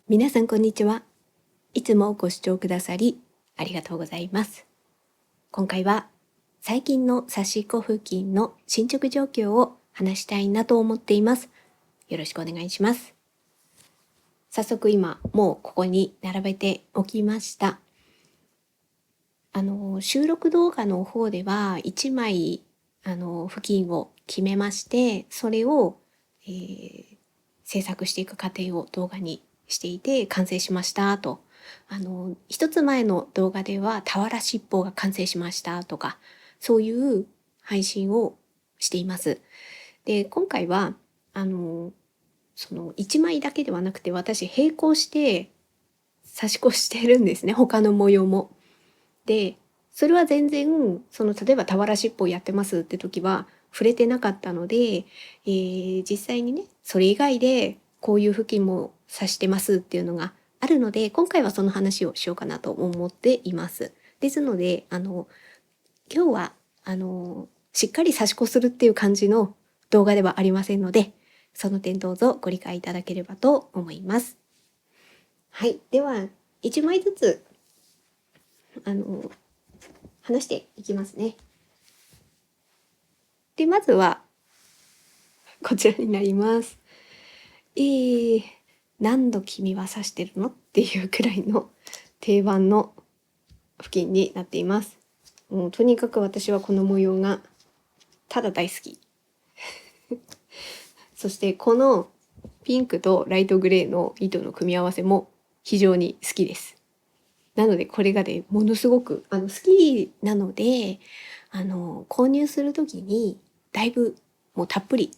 皆さんこんにちは。いつもご視聴くださりありがとうございます。今回は最近の刺し子付近の進捗状況を話したいなと思っています。よろしくお願いします。早速今もうここに並べておきました。収録動画の方では1枚付近を決めまして、それを、制作していく過程を動画にしていて完成しましたと、一つ前の動画では俵しっぽが完成しましたとか、そういう配信をしています。で、今回はその1枚だけではなくて、私並行して差し越してるんですね、他の模様も。で、それは全然例えば俵しっぽをやってますって時は触れてなかったので、実際にねそれ以外でこういう付近も指してますっていうのがあるので、今回はその話をしようかなと思っています。ですので今日はしっかり差し子するっていう感じの動画ではありませんので、その点どうぞご理解いただければと思います。はい、では1枚ずつ話していきますね。で、まずはこちらになります。何度君は刺してるのっていうくらいの定番の付近になっています。もうとにかく私はこの模様がただ大好き。そしてこのピンクとライトグレーの糸の組み合わせも非常に好きです。なのでこれがねものすごく好きなので、購入する時にだいぶもうたっぷり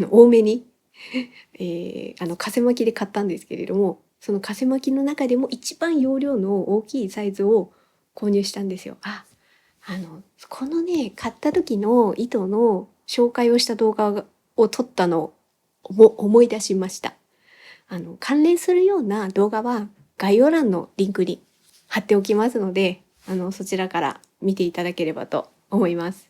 多めに、風巻きで買ったんですけれども、その風巻きの中でも一番容量の大きいサイズを購入したんですよ。このね買った時の糸の紹介をした動画を撮ったのを思い出しました。関連するような動画は概要欄のリンクに貼っておきますので、そちらから見ていただければと思います。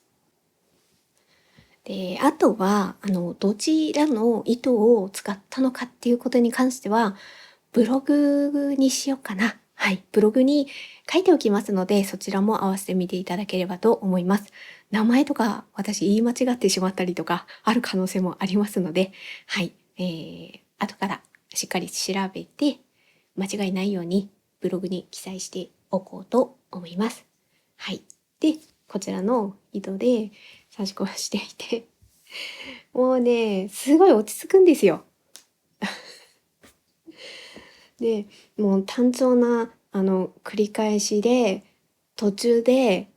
で、あとはどちらの糸を使ったのかっていうことに関してはブログにしようかな。はい、ブログに書いておきますので、そちらも合わせて見ていただければと思います。名前とか私言い間違ってしまったりとかある可能性もありますので、はい、後からしっかり調べて間違いないようにブログに記載しておこうと思います。はい。で、こちらの糸で差し込ましていて、もうね、すごい落ち着くんですよ。で、もう単調な繰り返しで、途中で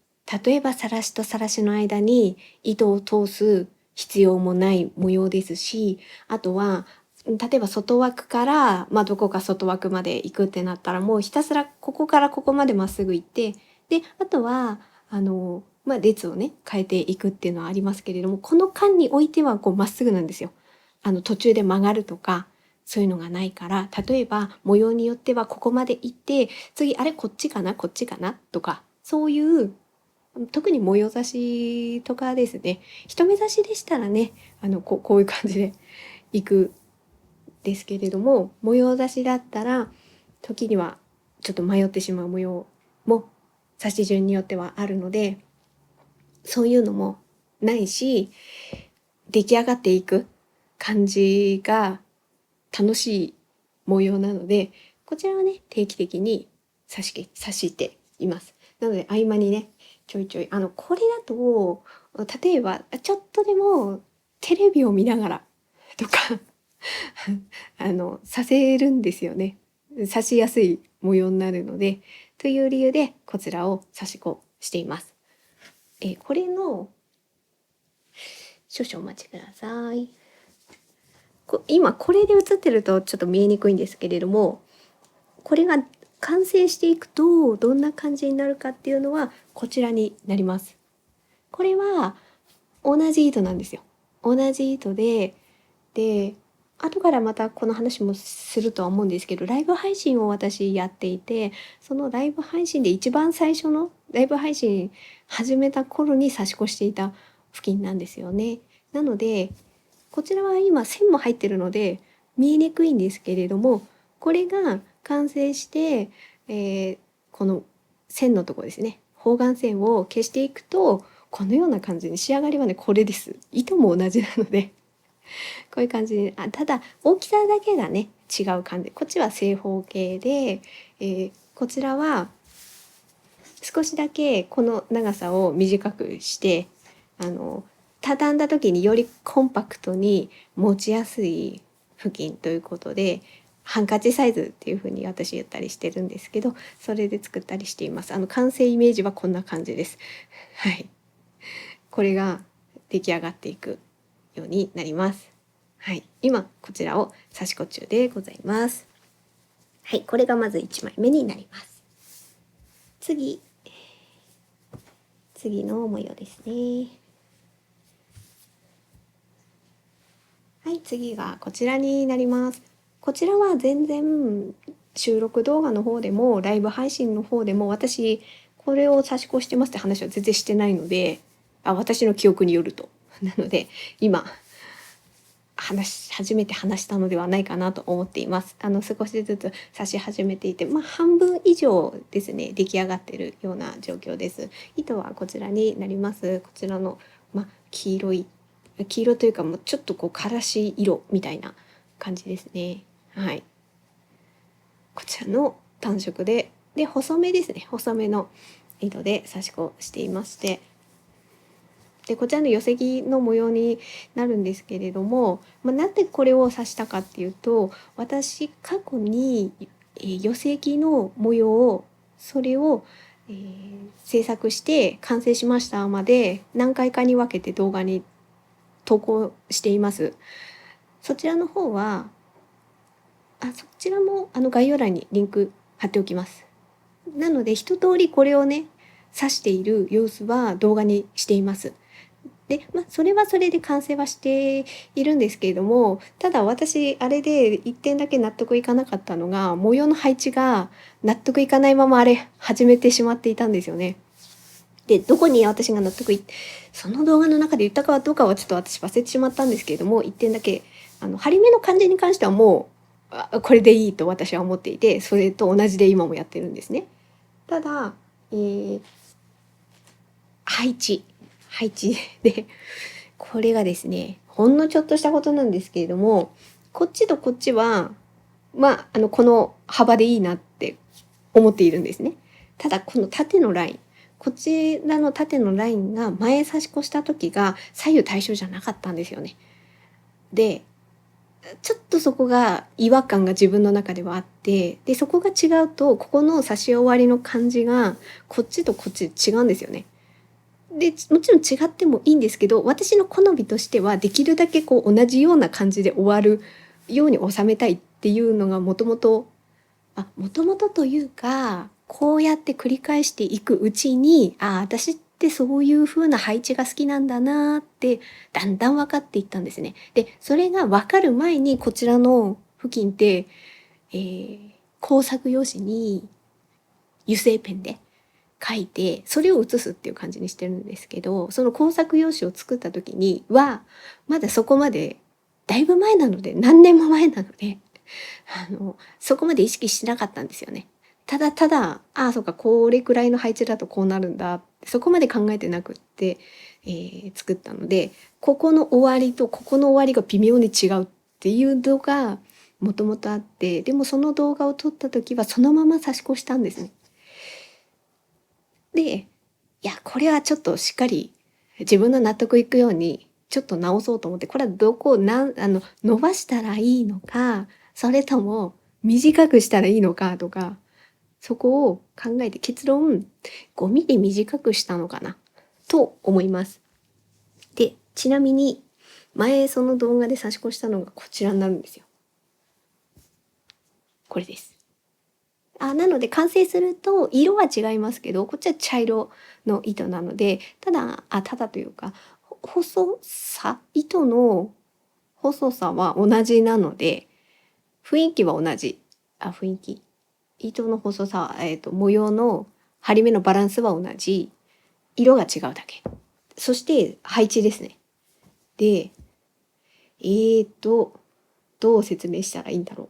例えばさらしとさらしの間に糸を通す必要もない模様ですし、あとは例えば外枠から、どこか外枠まで行くってなったら、もうひたすらここからここまでまっすぐ行って、であとは列をね変えていくっていうのはありますけれども、この間においてはこうまっすぐなんですよ。途中で曲がるとかそういうのがないから、例えば模様によってはここまで行って次あれこっちかなこっちかなとか、そういう特に模様差しとかですね、一目差しでしたらねこういう感じで行くですけれども、模様差しだったら時にはちょっと迷ってしまう模様も差し順によってはあるので、そういうのもないし、出来上がっていく感じが楽しい模様なので、こちらはね定期的に刺しています。なので合間にねちょいちょいこれだと、例えばちょっとでもテレビを見ながらとかさせるんですよね。刺しやすい模様になるので、という理由でこちらを刺し子しています。これの少々お待ちください。今これで映ってるとちょっと見えにくいんですけれども、これが完成していくとどんな感じになるかっていうのはこちらになります。これは同じ糸なんですよ。同じ糸で、後からまたこの話もするとは思うんですけど、ライブ配信を私やっていて、そのライブ配信で一番最初のライブ配信始めた頃に差し越していた付近なんですよね。なのでこちらは今線も入ってるので見えにくいんですけれども、これが完成して、この線のところですね、方眼線を消していくとこのような感じに仕上がりはねこれです。糸も同じなのでこういう感じで、ただ大きさだけがね違う感じ。こっちは正方形で、こちらは少しだけこの長さを短くして畳んだ時によりコンパクトに持ちやすい布巾ということで、ハンカチサイズっていう風に私言ったりしてるんですけど、それで作ったりしています。完成イメージはこんな感じです。はい、これが出来上がっていくようになります。はい、今こちらを刺し子中でございます。はい、これがまず1枚目になります。次の模様ですね。はい、次がこちらになります。こちらは全然収録動画の方でもライブ配信の方でも私これを差し越してますって話は全然してないので、私の記憶によるとなので今初めて話したのではないかなと思っています。少しずつ刺し始めていて、半分以上ですね出来上がっているような状況です。糸はこちらになります。こちらの、黄色というかもうちょっとこうからし色みたいな感じですね。はい、こちらの単色で細めですね。細めの糸で刺し子していまして、でこちらの寄せ木の模様になるんですけれども、なんでこれを刺したかっていうと、私過去に、寄せ木の模様をそれを、制作して完成しましたまで何回かに分けて動画に投稿しています。そちらの方はそちらも概要欄にリンク貼っておきます。なので一通りこれをね刺している様子は動画にしています。で、それはそれで完成はしているんですけれども、ただ私あれで一点だけ納得いかなかったのが、模様の配置が納得いかないままあれ始めてしまっていたんですよね。でどこに私がその動画の中で言ったかどうかはちょっと私忘れてしまったんですけれども、一点だけ張り目の感じに関してはもうこれでいいと私は思っていて、それと同じで今もやってるんですね。ただ、配置でこれがですねほんのちょっとしたことなんですけれども、こっちとこっちはこの幅でいいなって思っているんですね。ただこの縦のライン、こちらの縦のラインが前差し越した時が左右対称じゃなかったんですよね。でちょっとそこが違和感が自分の中ではあって、でそこが違うとここの差し終わりの感じがこっちとこっち違うんですよね。でもちろん違ってもいいんですけど、私の好みとしてはできるだけこう同じような感じで終わるように収めたいっていうのがもともとというか、こうやって繰り返していくうちに私ってそういう風な配置が好きなんだなってだんだん分かっていったんですね。でそれが分かる前にこちらの付近って、工作用紙に油性ペンで書いてそれを写すっていう感じにしてるんですけど、その工作用紙を作った時にはまだそこまでだいぶ前なので、何年も前なのでそこまで意識してなかったんですよね。ただただそうかこれくらいの配置だとこうなるんだってそこまで考えてなくって、作ったので、ここの終わりとここの終わりが微妙に違うっていうのがもともとあって、でもその動画を撮った時はそのまま差し越したんですね。でいやこれはちょっとしっかり自分の納得いくようにちょっと直そうと思って、これはどこを伸ばしたらいいのか、それとも短くしたらいいのかとか、そこを考えて結論5ミリ短くしたのかなと思います。でちなみに前その動画で差し越したのがこちらになるんですよ。これです。なので完成すると色は違いますけど、こっちは茶色の糸なので、ただというか糸の細さは同じなので、雰囲気は同じ。糸の細さ、模様の張り目のバランスは同じ。色が違うだけ。そして配置ですね。で、どう説明したらいいんだろう。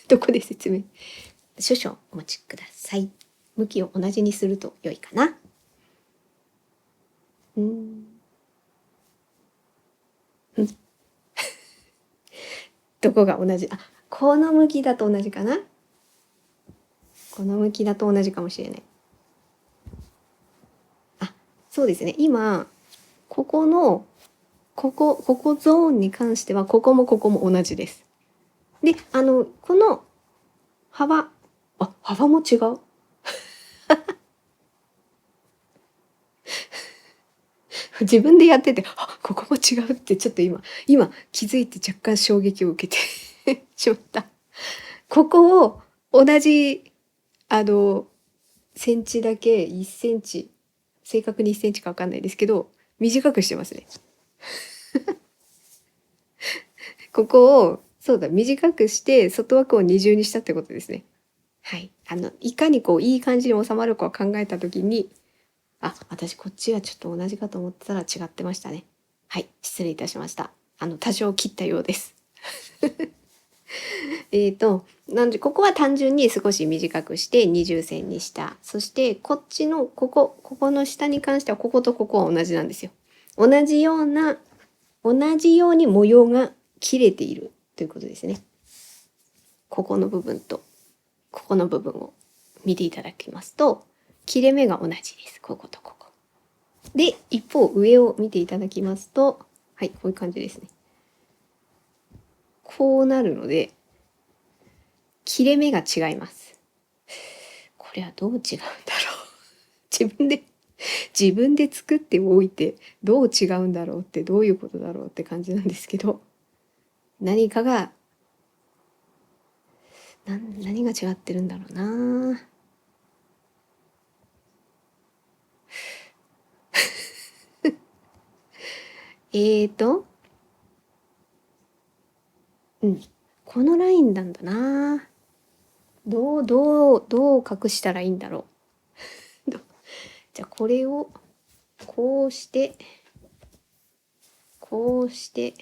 どこで説明？少々お待ちください。向きを同じにすると良いかな。どこが同じ？あ、この向きだと同じかな。この向きだと同じかもしれない。あ、そうですね。今ここのここゾーンに関してはここも同じです。で、この幅も違う。自分でやってて、ここも違うってちょっと今気づいて若干衝撃を受けてしまった。ここを同じセンチだけ1センチ、正確に1センチか分かんないですけど短くしてますね。ここをそうだ短くして外枠を二重にしたってことですね。はい、いかにいい感じに収まるかを考えた時に、私こっちはちょっと同じかと思ってたら違ってましたね。はい、失礼いたしました。多少切ったようです。なんでここは単純に少し短くして二重線にした。そしてこっちのここの下に関してはこことここは同じなんですよ。同じように模様が切れているということですね。ここの部分とここの部分を見ていただきますと切れ目が同じです。こことここ。で、一方上を見ていただきますと、はい、こういう感じですね。こうなるので切れ目が違います。これはどう違うんだろう。自分で作っておいてどう違うんだろうってどういうことだろうって感じなんですけど、何が違ってるんだろうな。このラインなんだな。どう隠したらいいんだろう。じゃあこれをこうしてこうして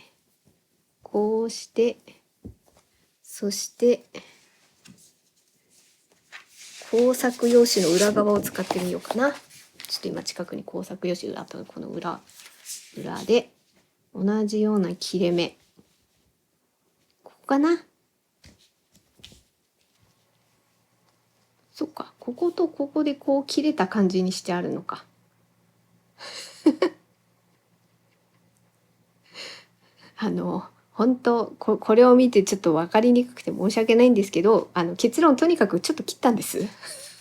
こうしてそして工作用紙の裏側を使ってみようかな。ちょっと今近くに工作用紙あとこの裏で同じような切れ目、ここかな。そっか、こことここでこう切れた感じにしてあるのか。本当これを見てちょっと分かりにくくて申し訳ないんですけど、結論とにかくちょっと切ったんです。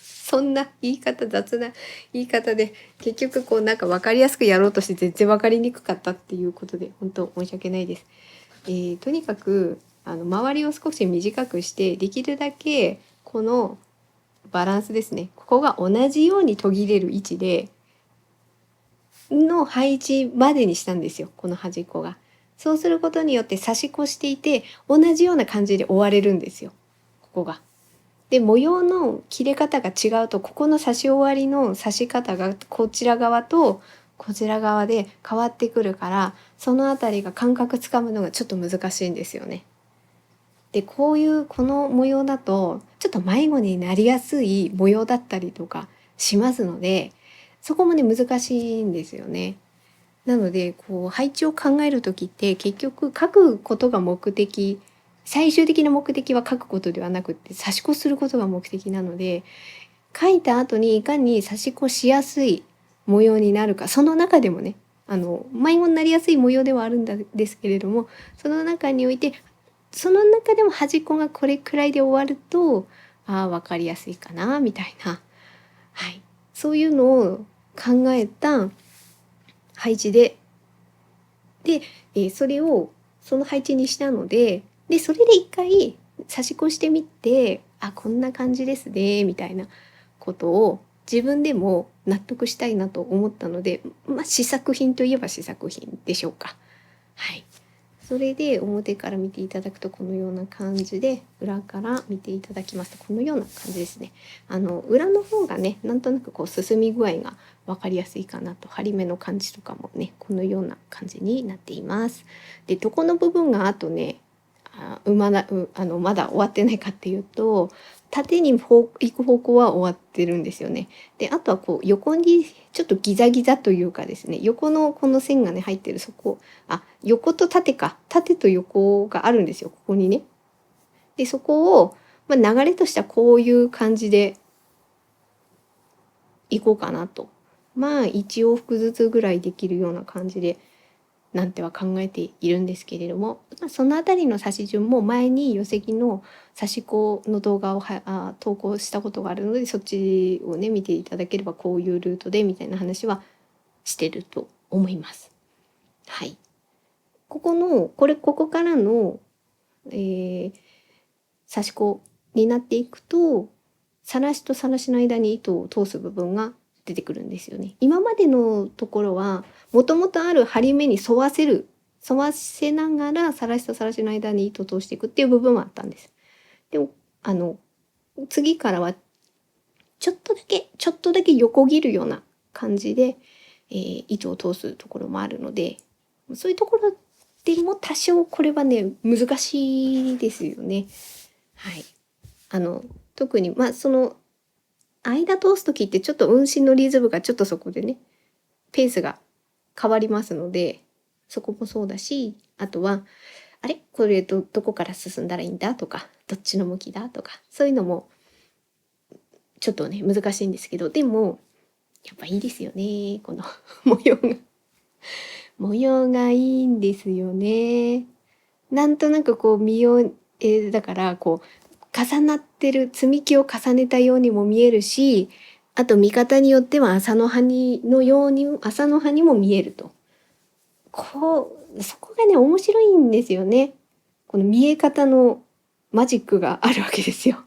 そんな雑な言い方で結局なんか分かりやすくやろうとして全然分かりにくかったっていうことで本当申し訳ないです。とにかく周りを少し短くしてできるだけこのバランスですね、ここが同じように途切れる位置での配置までにしたんですよ、この端っこが。そうすることによって差し越していて同じような感じで終われるんですよ、ここが。で模様の切れ方が違うとここの刺し終わりの刺し方がこちら側とこちら側で変わってくるから、そのあたりが感覚つかむのがちょっと難しいんですよね。でこの模様だとちょっと迷子になりやすい模様だったりとかしますので、そこもね難しいんですよね。なので配置を考える時って結局書くことが目的、最終的な目的は書くことではなくって差し越することが目的なので、書いた後にいかに差し越しやすい模様になるか、その中でもね迷子になりやすい模様ではあるんですけれども、その中においてその中でも端っこがこれくらいで終わると分かりやすいかなみたいな、はい、そういうのを考えた配置で、それをその配置にしたので、それで一回差し越してみて、こんな感じですねみたいなことを自分でも納得したいなと思ったので、試作品といえば試作品でしょうか。はい、それで表から見ていただくとこのような感じで、裏から見ていただきますとこのような感じですね。裏の方がねなんとなく進み具合が分かりやすいかなと、針り目の感じとかもねこのような感じになっています。でここの部分があとねまだ終わってないかっていうと、縦に行く方向は終わってるんですよね。で、あとはこう横にちょっとギザギザというかですね、横のこの線がね入ってるそこ、横と縦か、縦と横があるんですよ、ここにね。で、そこを、流れとしてはこういう感じで行こうかなと。1往復ずつぐらいできるような感じでなんては考えているんですけれども、そのあたりの指し順も前に寄席の指し子の動画を投稿したことがあるので、そっちをね見ていただければこういうルートでみたいな話はしてると思います。はい。ここからの、刺し子になっていくと、さらしとさらしの間に糸を通す部分が出てくるんですよね。今までのところはもともとある針目に沿わせながらさらしとさらしの間に糸を通していくっていう部分はあったんです。でも次からはちょっとだけ横切るような感じで、糸を通すところもあるので、そういうところでも多少これはね難しいですよね。はい。特にその間通す時ってちょっと運針のリズムがちょっとそこでねペースが変わりますので、そこもそうだし、あとはこれどこから進んだらいいんだとか、どっちの向きだとか、そういうのもちょっとね難しいんですけど、でもやっぱいいですよね、この模様がいいんですよね。なんとなくこうだからこう重なってる積み木を重ねたようにも見えるし、あと見方によっては朝の葉にも見えると。そこがね面白いんですよね。この見え方のマジックがあるわけですよ。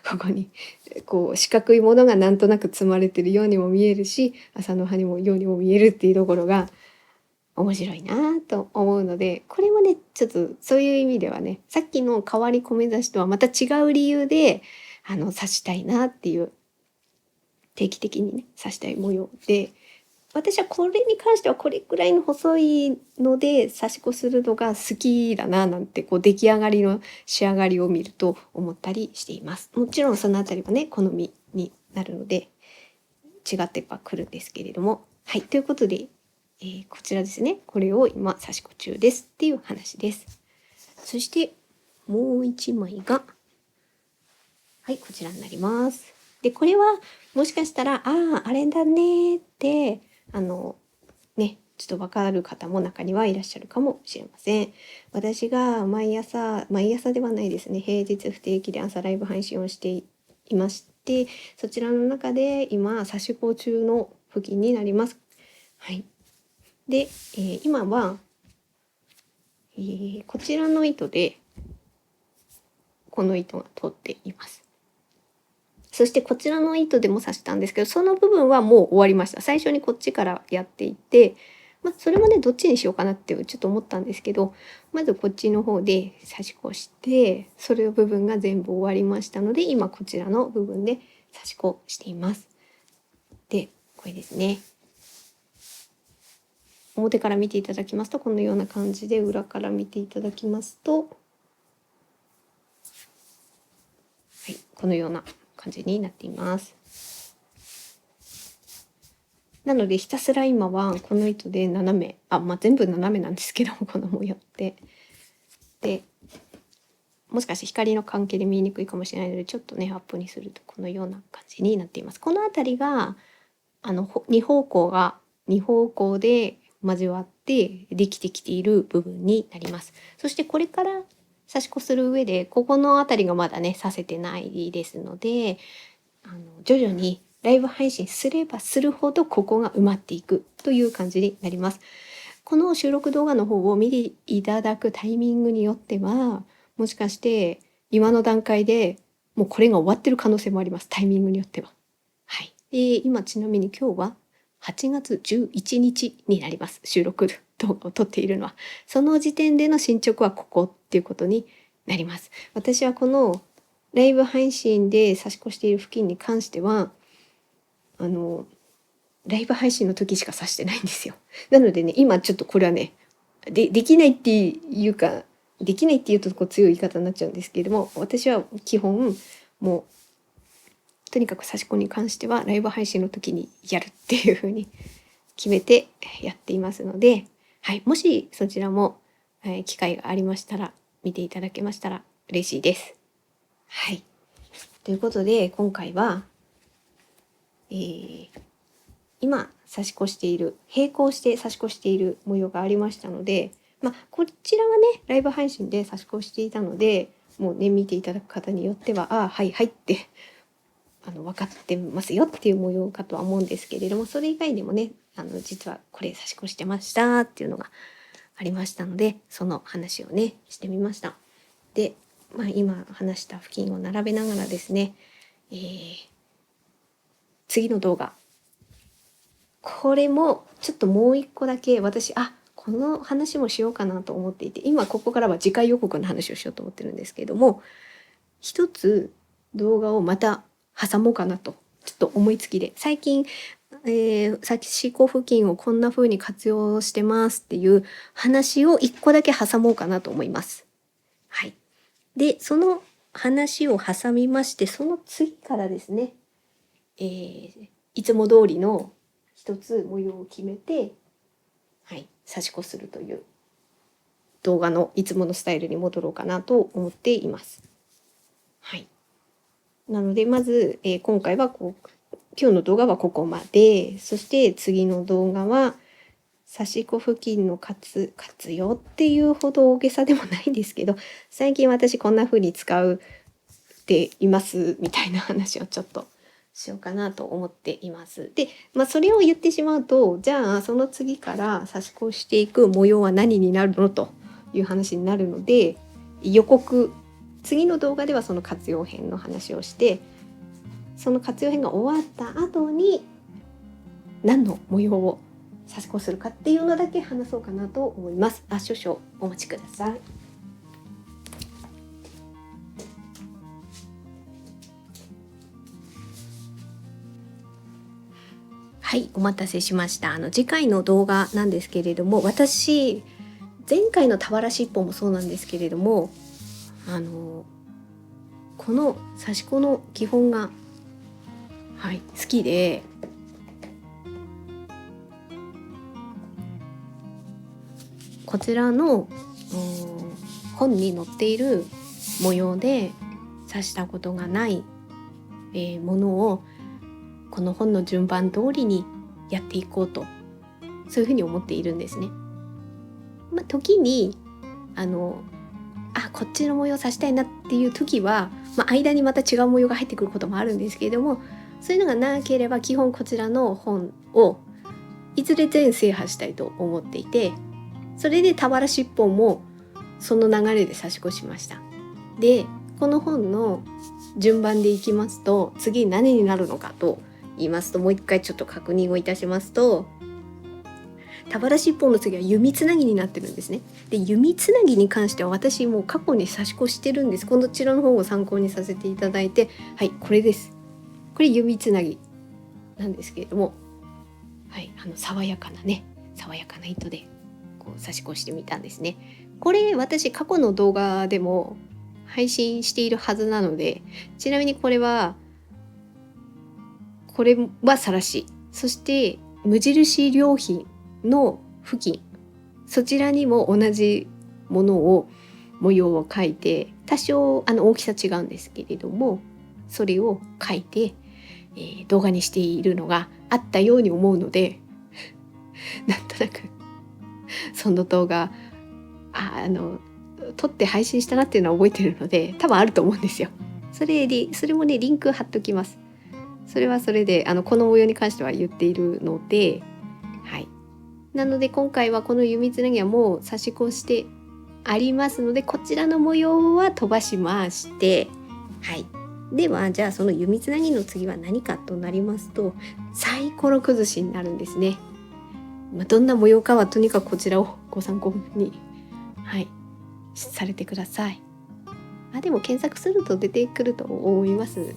ここにこう四角いものがなんとなく積まれてるようにも見えるし、朝の葉にもようにも見えるっていうところが面白いなと思うので、これもねちょっとそういう意味ではね、さっきの変わり米刺しとはまた違う理由で刺したいなっていう、定期的にね刺したい模様で、私はこれに関してはこれくらいの細いので刺し子するのが好きだななんて、こう出来上がりの仕上がりを見ると思ったりしています。もちろんそのあたりはね好みになるので違ってはくるんですけれども、はい、ということで、こちらですね、これを今刺し子中ですっていう話です。そしてもう一枚がはいこちらになります。でこれはもしかしたらあれだねってちょっとわかる方も中にはいらっしゃるかもしれません。私が毎朝ではないですね、平日不定期で朝ライブ配信をしていまして、そちらの中で今刺し子中の付近になります。はい。で、今は、こちらの糸でこの糸が通っています。そしてこちらの糸でも刺したんですけど、その部分はもう終わりました。最初にこっちからやっていて、それもねどっちにしようかなってちょっと思ったんですけど、まずこっちの方で刺し子して、それの部分が全部終わりましたので、今こちらの部分で刺し子しています。でこれですね、表から見ていただきますとこのような感じで、裏から見ていただきますと、はい、このような感じになっています。なのでひたすら今はこの糸で斜め全部斜めなんですけどこの模様ってで、もしかして光の関係で見えにくいかもしれないのでちょっとねアップにするとこのような感じになっています。この辺りが2方向で交わってできてきている部分になります。そしてこれから刺し子する上でここの辺りがまだね刺せてないですので、徐々にライブ配信すればするほどここが埋まっていくという感じになります。この収録動画の方を見ていただくタイミングによっては、もしかして今の段階でもうこれが終わってる可能性もあります。タイミングによっては。はい。今ちなみに今日は8月11日になります。収録動画を撮っているのは。その時点での進捗はここっていうことになります。私はこのライブ配信で差し越している付近に関してはライブ配信の時しか刺してないんですよ。なのでね今ちょっとこれはねできないっていうかできないっていうと強い言い方になっちゃうんですけれども、私は基本もうとにかく刺し子に関してはライブ配信の時にやるっていう風に決めてやっていますので、はい、もしそちらも、機会がありましたら見ていただけましたら嬉しいです。はい、ということで今回は、今差し越している並行して差し越している模様がありましたので、こちらはねライブ配信で差し越していたので、もうね見ていただく方によってははいはいって分かってますよっていう模様かとは思うんですけれども、それ以外でもね実はこれ差し越してましたっていうのがありましたので、その話をねしてみました。で、今話した付近を並べながらですね、次の動画、これもちょっともう一個だけ私この話もしようかなと思っていて、今ここからは次回予告の話をしようと思ってるんですけれども、一つ動画をまた挟もうかなとちょっと思いつきで、最近刺し子付近をこんな風に活用してますっていう話を一個だけ挟もうかなと思います。はい。で、その話を挟みまして、その次からですね、いつも通りの一つ模様を決めて、はい、刺し子するという動画のいつものスタイルに戻ろうかなと思っています。はい。なのでまず、今回は今日の動画はここまで。そして次の動画は刺し子付近の活用っていうほど大げさでもないんですけど、最近私こんな風に使っていますみたいな話をちょっとしようかなと思っています。で、それを言ってしまうと、じゃあその次から刺し子していく模様は何になるのという話になるので、予告、次の動画ではその活用編の話をして、その活用編が終わった後に何の模様を刺し子するかっていうのだけ話そうかなと思います。少々お待ちください。はい、お待たせしました。次回の動画なんですけれども、私前回の俵しっぽもそうなんですけれども、この刺し子の基本が、はい、好きで、こちらの本に載っている模様で刺したことがない、ものをこの本の順番通りにやっていこうと、そういうふうに思っているんですね。時にこっちの模様刺したいなっていう時は、間にまた違う模様が入ってくることもあるんですけれども、そういうのがなければ基本こちらの本をいずれ全制覇したいと思っていて、それで俵しっぽもその流れで刺し子しました。で、この本の順番でいきますと、次何になるのかと言いますと、もう一回ちょっと確認をいたしますと、俵しっぽの次は弓つなぎになってるんですね。で、弓つなぎに関しては私もう過去に刺し子してるんです。こちらの本を参考にさせていただいて、はい、これです。これ弓つなぎなんですけれども、はい、爽やかな糸で刺し子してみたんですね。これ私過去の動画でも配信しているはずなので、ちなみにこれはさらし、そして無印良品の付近、そちらにも同じものを模様を描いて、多少大きさ違うんですけれども、それを描いて、動画にしているのがあったように思うのでなんとなくその動画撮って配信したなっていうのは覚えてるので、多分あると思うんですよ。それもねリンク貼っときます。それはそれでこの模様に関しては言っているので、はい。なので今回はこの弓つなぎはもう刺し子してありますので、こちらの模様は飛ばしまして、はい。ではじゃあその弓つなぎの次は何かとなりますと、サイコロ崩しになるんですね。どんな模様かはとにかくこちらをご参考に、はい、されてください。でも検索すると出てくると思います。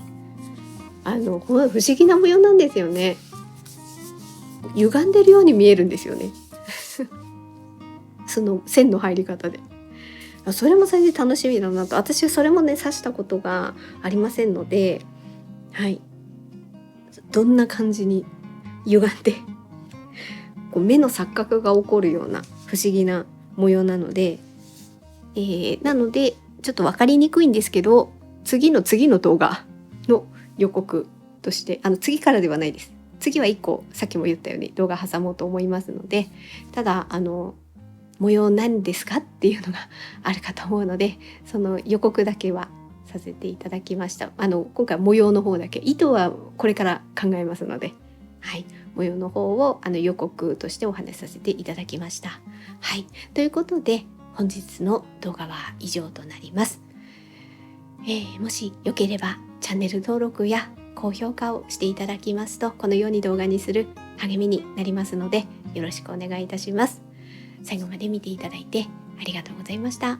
不思議な模様なんですよね。歪んでるように見えるんですよねその線の入り方でそれもそれで楽しみだなと。私はそれもね刺したことがありませんので、はい、どんな感じに歪んでこう目の錯覚が起こるような不思議な模様なので、なのでちょっと分かりにくいんですけど、次の動画の予告として、次からではないです。次は1個さっきも言ったように動画挟もうと思いますので、ただ模様何ですかっていうのがあるかと思うので、その予告だけはさせていただきました。今回模様の方だけ、意図はこれから考えますので、はい、模様の方を予告としてお話しさせていただきました。はい、ということで本日の動画は以上となります。もしよければチャンネル登録や高評価をしていただきますと、このように動画にする励みになりますので、よろしくお願いいたします。最後まで見ていただいてありがとうございました。